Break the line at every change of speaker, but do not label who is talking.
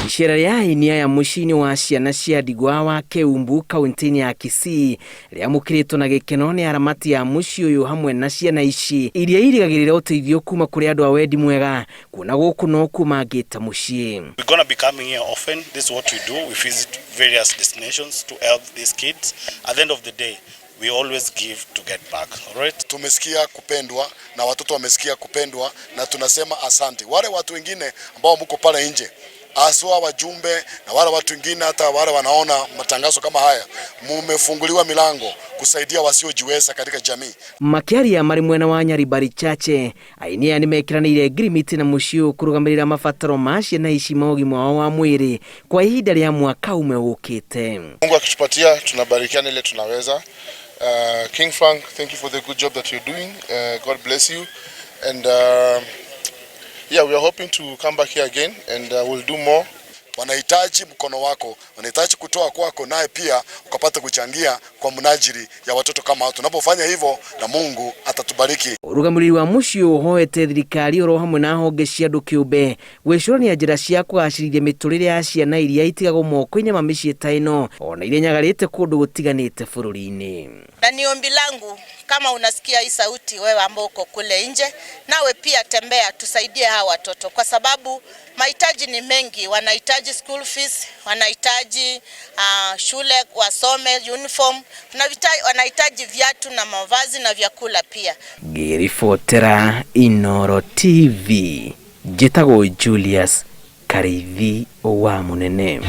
Icera rĩa Aini ya mũciĩ wa ciana cia ndigwa wa Keumbu kaunti-inĩ ya Kisii rĩamũkĩrĩtwo na gĩkeno nĩ aramati ya mũciĩ ũyũ hamwe na ciana ici iria irigagĩrĩra ũteithio kuma kũrĩ andũ a wendi mwega kuona gũkũ no kuma ngĩta mũciĩ.
We're going to be coming here often. This is what we do. We visit various destinations to help these kids. At the end of the day, we always give to get back. All right?
Tumesikia kupendwa na watoto wamesikia kupendwa na tunasema asante. Wale watu wengine ambao mko pale nje, aswa wajumbe na wale watu wengine hata wale wanaona matangazo kama haya, mumefunguliwa milango kusaidia wasiojiweza katika jamii.
Makiaria mari mwena wa Nyaribari chache, Aini nimekiranĩire ngirimiti na mũciĩ kũrũgamĩrĩra mabataro ma ciana ici ma ũgima wao wa mwĩrĩ kwa ihinda rĩa mwaka umwe ũkĩte.
Mungu akitupatia tunabarikiana ile tunaweza. King Frank, thank you for the good job that you're doing. God bless you. And yeah, we are hoping to come back here again and we'll do more.
Wanahitaji mkono wako, wanahitaji kutoa kwako, naye pia ukapata kuchangia kwa mnajiri ya watoto kama hao. Tunapofanya hivyo na Mungu atatubariki.
Urugamĩrĩri wa mũciĩ ũhoete thirikari oro hamwe na honge cia andũ kĩũmbe gwĩcũrania njĩra cia kũgacĩrithia mĩtũrĩre ya ciana iria itigagwo moko-inĩ ma mĩciĩ ta ĩno ona iria nyagarĩte kũndũ gũtiganĩte bũrũri-inĩ.
Na ni ombi langu, kama unasikia hii sauti wewe ambao uko kule nje, nawe pia tembea tusaidie hawa watoto kwa sababu mahitaji ni mengi. Wanahitaji school fees, wanahitaji shule wasome, uniform, wanahitaji viatu na mavazi na vyakula pia.
Ngĩribotera Inooro TV, njĩtagwo Julius Karithi wa Munene.